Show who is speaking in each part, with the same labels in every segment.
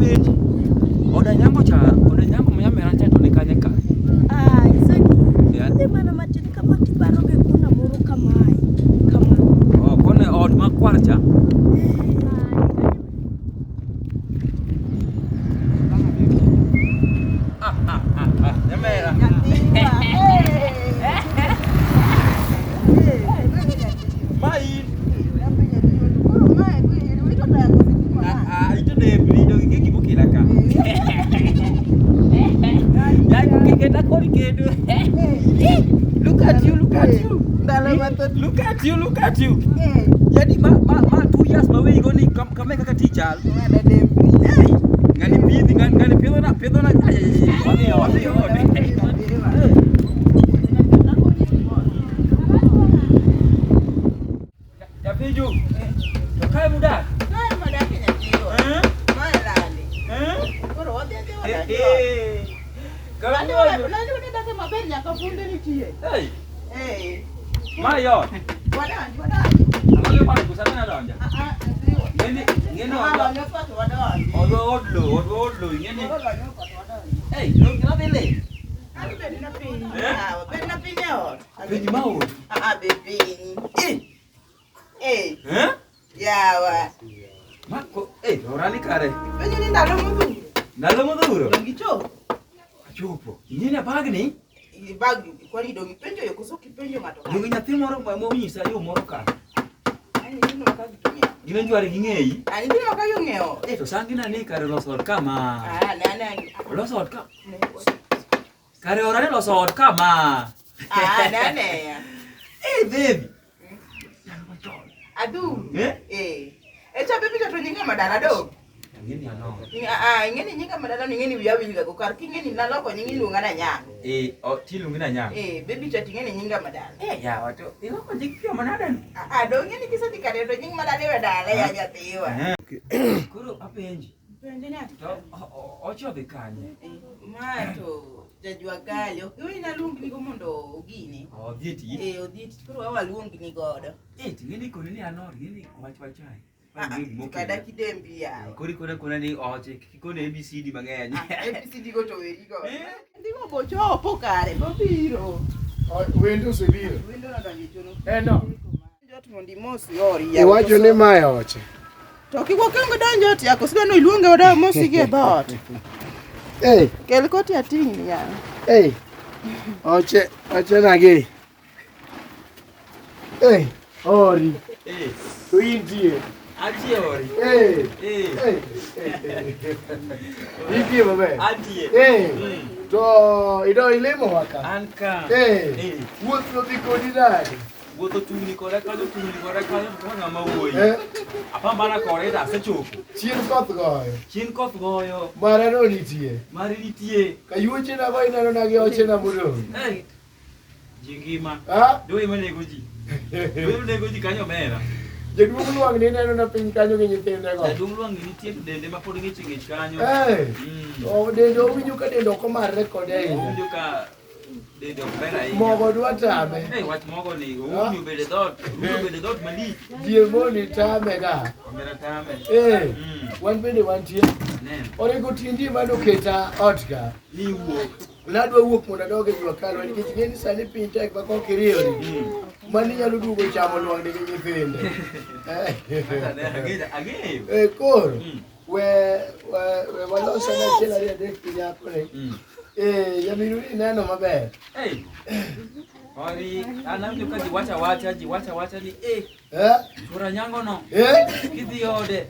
Speaker 1: apenji. Anyango cha, Anyango mnyamera cha to nikanye ka.
Speaker 2: Sangi. Ndi mana matini kama kibaro ge kuna moro kama hai. Kama.
Speaker 1: Oh, kone od makwar cha. Nyamera. Mai. Itu deh beli dong gigi bukila ka. Look at you. Look at you. Jadi ma 2 years ma we goni kame kaka teacher. Ngani pidi ngani pedo na wadi. Ya peju. Kai muda. Mayo. Orani kare. Ndalo modhuro. Chupo. Nyina bagni?
Speaker 3: Bag kwani dongi penjo yokoso kipenjo mato.
Speaker 1: Dongi nyathi moro monyisa yo moro ka.
Speaker 3: Ani nino makagitumia.
Speaker 1: Gino jware ging'eyi?
Speaker 3: Ani nino makayong'eyo.
Speaker 1: To sangi na ni kare loso ot kama.
Speaker 3: Nana.
Speaker 1: Loso ot ka. Kare orane loso ot kama.
Speaker 3: Nana.
Speaker 1: Baby.
Speaker 3: Adu. Echa baby to nyinga madara do.
Speaker 1: Ngeni ano.
Speaker 3: Ngeni nyinga madara ngeni wiya wilga ko kar kingeni naloko nyingi lungana nyang.
Speaker 1: Ti lungina nyang.
Speaker 3: Baby to ngeni nyinga madara.
Speaker 1: Ya wato. Iloko jikio manadan.
Speaker 3: Do ngeni kisa dikare do nyinga madara wedala ya jatiwa.
Speaker 1: Kuro apenji.
Speaker 3: Pende na.
Speaker 1: Ocho bekanye.
Speaker 3: Mato jajwa galio. Wewe ina lungi ko mondo ogini.
Speaker 1: Odhieti.
Speaker 3: Odhieti kuro awa lungi ni godo.
Speaker 1: Tingeni konini anor gini wachai.
Speaker 3: Kada kidembi ya.
Speaker 1: Kuri kuna ni oche kikone ABCD mang'eny.
Speaker 3: ABCD go to weri go. Ndimo bocho pokare bobiro.
Speaker 4: Wendo sebiro.
Speaker 3: Wendo na dangichono.
Speaker 4: No.
Speaker 3: Jot mondi mosi ori ya.
Speaker 4: Iwacho ni mae oche.
Speaker 3: To kiwa kango danjot yako sidano iluonge oda mosi ge dot. Kel koti ating ya.
Speaker 4: Oche nage. Ori. To intie.
Speaker 1: Atie ori.
Speaker 4: Intie babe.
Speaker 1: Atie.
Speaker 4: To ido ilemo waka.
Speaker 1: Anka.
Speaker 4: Wuotho dhi kodi nade.
Speaker 1: Wuotho tungni kore kanyo to ng'ama wuoyi. Apambana kore da sechopo. Chien koth goyo.
Speaker 4: Mara no nitie.
Speaker 1: Mari nitie.
Speaker 4: Kayuoche na go inano nage oche na modong.
Speaker 1: Jingima. Do nego ji kanyo mera.
Speaker 4: Jaduong' luang ni neno na piny kanyo gi nyithinde go.
Speaker 1: Jaduong' luang ni nitie dende ma pod ng'ich kanyo.
Speaker 4: Dende owinjo ka dende ok omarre kode ahinya.
Speaker 1: Owinjo ka dende ok ber ahinya.
Speaker 4: Mogo dwa tame.
Speaker 1: Wach mogo ni owinjo bede dhot malich.
Speaker 4: Diemoni tame ga.
Speaker 1: Omera tame.
Speaker 4: Wan bende wantie. Orego tindi mano keta ot ka.
Speaker 1: Ni wuok.
Speaker 4: Nadwa wuok mondo adog e jua kalwa nikech ng'eni sani piny tek ma kok iriyori. Mani nyalo duogo chamo luang' gi nyithinde.
Speaker 1: Ag'eyo.
Speaker 4: Koro we waloso achiel ariyo adek piny apone. Yamiru ni neno maber.
Speaker 1: Ori anawinjo ka ji wacha ni chuore Anyango no. Kidhi ode.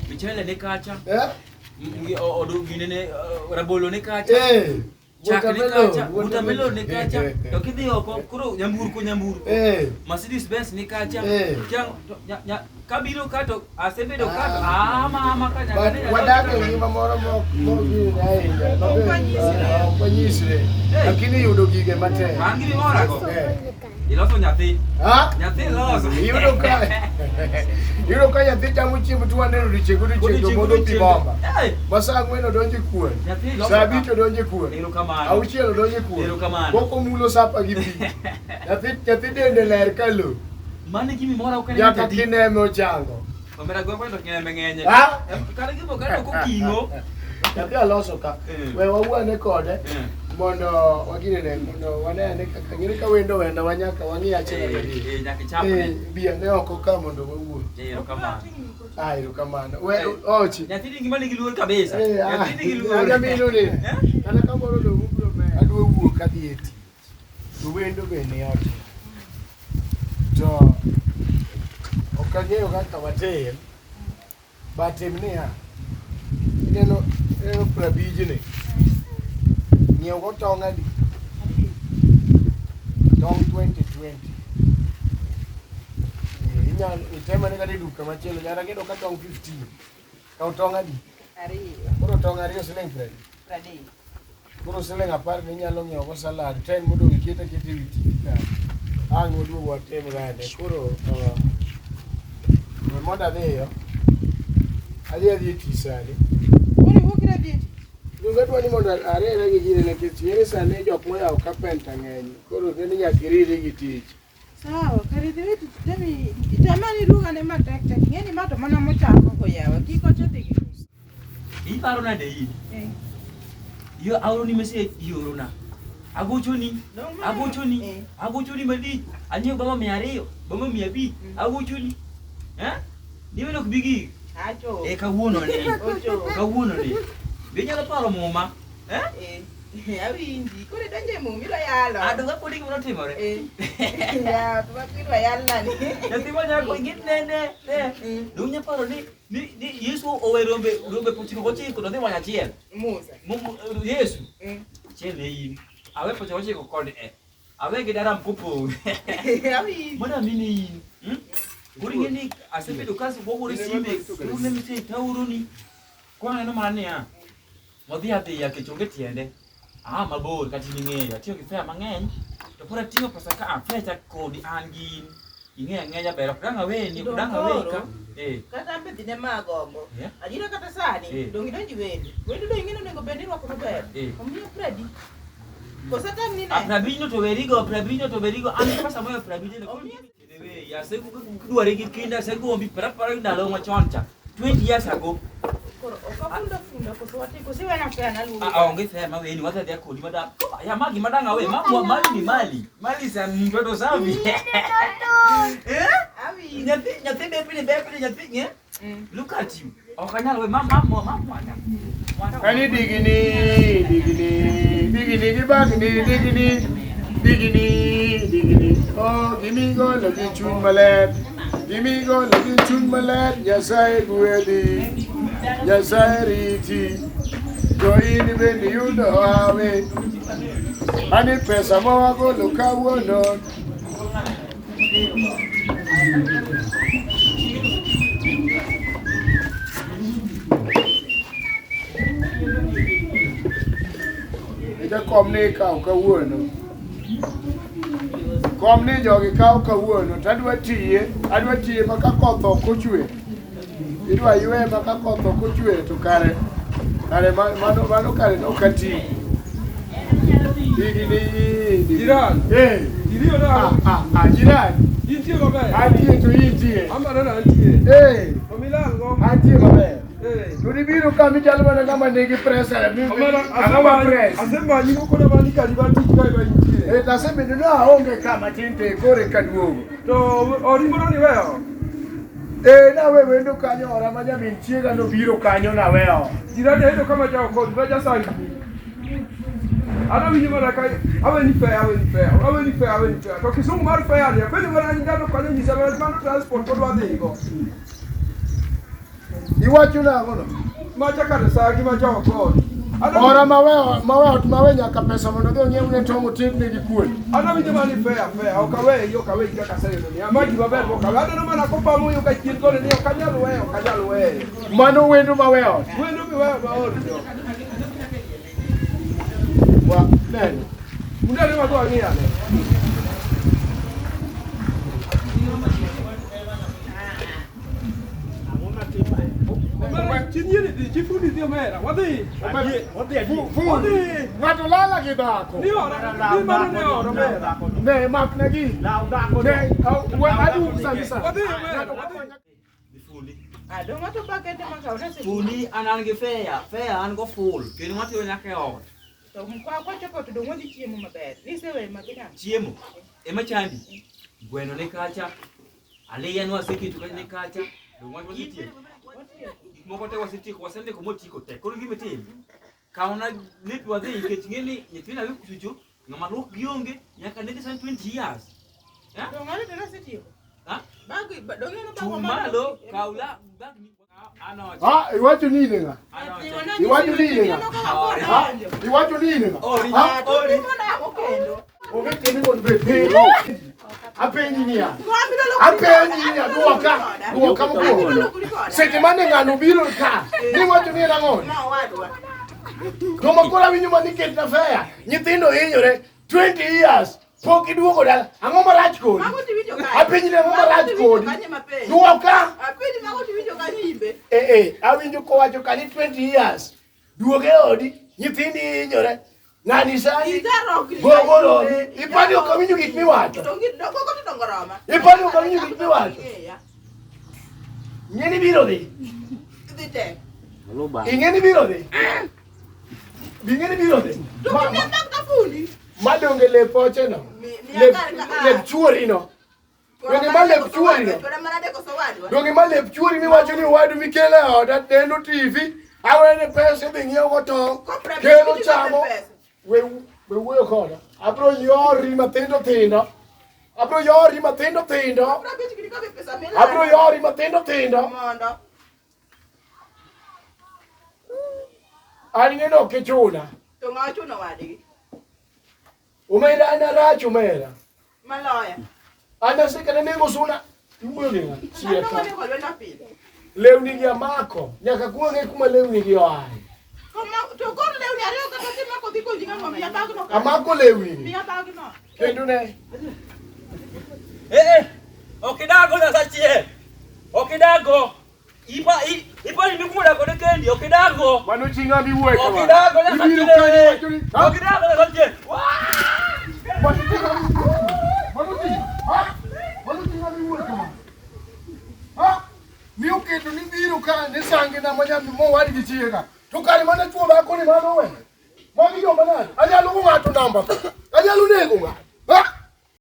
Speaker 1: Michele ni kacha. Odu ginene rabolo ni kacha. Chak ni kacha, watermelon ni kacha. To kidhi oko kuro nyamburko. Mercedes Benz ni kacha. Kabiro kato asebedo kato ama kacha.
Speaker 4: Wadake ngima moro mogini ahinya. Okonyisre. Lakini yudo gige matek.
Speaker 1: Mangi mi mora go. Iloso nyathi. Nyathi loso.
Speaker 4: Yudo ka nyathi chamo chiemo to waneno dichego to modo pi bomba. Masa ang'wen odonje kuon. Sa abich odonje kuon. Auchiel odonje kuon. Pok omulo sapa gi pi. Nyathi dende ler ka lo.
Speaker 1: Mane gimi mora ukene
Speaker 4: nyaka kineme ochango.
Speaker 1: Omera gweng'wa to kineme ng'enye. Kare gibo kare ok okingo.
Speaker 4: Nyathi aloso ka. We wawuone kode. Mondo wagine mondo wanene kaka ngire ka wendo wenda wanyaka wangi achiel
Speaker 1: nyaka chapne
Speaker 4: bia ne oko ka mondo wawuo erokamano we ochi
Speaker 1: nyathi gima nigi luor kabisa nyathi nigi luor
Speaker 4: anga mino ni ana kamoro do ubro me adwa wuok kadhi eti to wendo bende oti to okang'eyo kaka watem batim niya neno prabijni nyiew go tong' adi tong' 2020 inyalo itemane kata duka machielo nyara gedo ka tong' 15 kaw tong' adi koro tong' ariyo siling 30 koro siling 10 inyalo nyiew go salad 10 modong ikete wi TV ang' oduogo watem gane koro mondo adhiyo adhi tisani Nungatwa ni mondo arere gi gine nikech yere sane jok moyaw kapenta ng'eny koro ne nyaka iriri gi tich.
Speaker 3: Sawa, karidhi tami itamani ruga ne matek tek ng'eni mato mana mochako ko yawa kiko chote gi.
Speaker 1: Iparo na de yo awro ni mese yoro na. Agochoni mali anyo bama 200 bama 200 agochoni. Ni weno kubigi.
Speaker 3: Acho.
Speaker 1: Kawuono ni. Binyalo paro muma,
Speaker 3: awinji, kore donje mumilo yalo.
Speaker 1: Adonga podi gimoro timore.
Speaker 3: Ya, tuwapirwa yalani.
Speaker 1: Nyathi manyako nene. Dunya paro ni Yesu owe rombe puti ko chiko dodhi wanya chiel.
Speaker 3: Musa.
Speaker 1: Yesu. Chele yin. Awe pocho chiko kod awe gidara mpupu.
Speaker 3: Awinji.
Speaker 1: Mbona mini yin? Kuri ngeni asebedo kazi bogore sime. Kuri mite tauruni. Kwa neno mania. Modhi ya kichonge tiende. Mabor kati ning'eyo. Atiyo gi fare mang'eny. To pora tiyo pesa ka fecha kodi an gin. Ing'eya bero kudanga weni ka.
Speaker 3: Kata mbedhine magombo. Ajira kata sani dongi donji wendi. Wendi do ing'eno nego bendi rwako maber. Omiyo predi. Kosa tam ni ne.
Speaker 1: Prabino to berigo an pesa moyo prabino. Ya segu kudware gi kinda segu ombi para ndalo machoncha. 20 years ago.
Speaker 3: Okafunda kusiwe na fena lu.
Speaker 1: Onge sema wewe ni waza dia kodi madam. Ya magi madanga wewe mali ni mali. Mali za mtoto safi.
Speaker 3: Awi.
Speaker 1: Nyate bepe nyate. Look at you. Okanyala wewe mama.
Speaker 4: Kani digini digini. Oh, gimigo lagi chun malet. Nyasai guedi. Nyasai riti. Jo ini bendi yudo awe. Ani pesa mwago luka wono. Ita komne ka wono. Komne jogi ka wono. Adwa tiye maka koth ok ochwe. Idwa ywe maka koth ok ochwe to kare mano kare no kati. Digini.
Speaker 5: Jiran. Jirio na.
Speaker 4: Jiran.
Speaker 5: Intie maber.
Speaker 4: Antie to intie.
Speaker 5: Amara na antie. Omilango.
Speaker 4: Antie maber. Turi biro kami jalo mana kama negi presa mi. Amara press.
Speaker 5: Asema nyiko kona bani kalibati kai ba intie.
Speaker 4: Taseme no aonge kama tinte kore kaduogo.
Speaker 5: To orimoro ni weyo.
Speaker 4: Na wewe ndo kanyo ora maja minchiega no biro kanyo na wewe.
Speaker 5: Jirani ndo kama jao kodi baja sangi. Ana winyi mara kai awe ni fair. To kisungu mar fair ya kwani mara ngano kwa nini sababu transport kwa wade higo.
Speaker 4: Iwacho na ngono.
Speaker 5: Macha kada sagi maja kodi.
Speaker 4: Ora mawe nyaka pesa mondo dhi onyiew ne tongo tikne gi kuon.
Speaker 5: Ana winyi mara ni fair. Okawe kaka sasa ni. Amaji maber ko kawa ndo mana ko pa moyo ka chien gole ni okanyalo weyo.
Speaker 4: Mano wendo maweyo.
Speaker 5: Wendo mi weyo ba odo.
Speaker 4: Wa nene.
Speaker 5: Mundane magwa ngia ne. Chifundi dio mera. Wadhi.
Speaker 4: Ngato lala gi dhako.
Speaker 5: Ni ora mera.
Speaker 4: Ne makna gi. Ne adu sanisa.
Speaker 5: Wadhi.
Speaker 1: Bifundi.
Speaker 3: Don't want to pack any macaroni.
Speaker 1: Puni an ge fair an go full. Kendo mati yo nyaka ot.
Speaker 3: To kwa chako to don't want to chiemo maber. Ni sewe makina.
Speaker 1: Chiemo. Ema chandi. Gweno ne kacha. Ale yanwa sekitu ka ne kacha. Don't want to eat. Moko te wasiti ko wasende ko motiko te. Koro gime tim. Kauna lit wa dhi ke tingeni nyitina wi kuchuchu. Ngama lok bionge nyaka ne 20 years.
Speaker 3: Ya? Don't want to rest it.
Speaker 1: Ha?
Speaker 3: Bagi don't you know
Speaker 1: Tumalo kaula bag ni.
Speaker 4: Iwacho nini nga? Iwacho nini nga? Iwacho nini nga? Okekeni kon bepero. Apenyi niya. Duoka mkolo. Sete mane ngano biro ka. Ni wacho ni rangon. Tomakola winyo maniket na fea. Nyithindo hinyore 20 years. Poki duogo dala. Ang'o marach kodi? Apenyi ni ang'o marach kodi? Duoka. Awinjo kowacho kani 20 years. Duoge odi. Nyithindi hinyore. Ngani sani? Gogolo. Ipani okawinjo gik miwacho. Ipani okawinjo gik miwacho. Ngeni biro dhi. Ingeni biro dhi. Bingeni biro dhi. Madonge lepoche no. Lep chuori no. Donge ma lep chuori no. Donge ma lep chuori miwacho ni wadu mikele oda tendo TV. Awene pesa bing'iewo go tong'. Kelo chamo. We wuoyo koda. Abro yori mathindo thindo. Abro yori mathindo thindo. An ng'eno kichuna.
Speaker 3: To ng'a chuno wadgi?
Speaker 4: Umera ana rach umera.
Speaker 3: Maloya.
Speaker 4: Ana sika nego suna. Iwuoyo ni ng'a? Chieka.
Speaker 3: Ano ko na pile.
Speaker 4: Lewni gi amako. Nyaka kuonge kuma lewni gi oaye.
Speaker 3: To kon lewni ariyo kata tima ko diko jinga mo miya bagno.
Speaker 4: Amako lewni.
Speaker 3: Miya bagno.
Speaker 4: Kendo ne.
Speaker 1: Okidago na sachie. Okidago. Ipa ni mkumuda kone kendi. Okidago.
Speaker 4: Mano chinga biwuoyo kama.
Speaker 1: Okidago na sachie. Okidago na sachie.
Speaker 4: Mano chinga biwuoyo kama. Miyo kendo ni biro ka ne sangi na manyami mo wadi gi chiega. To kare mana chuo ba ko ni mano we. Magi yo manani. Anyalo ng'ato namba. Anyalo nego ng'ato.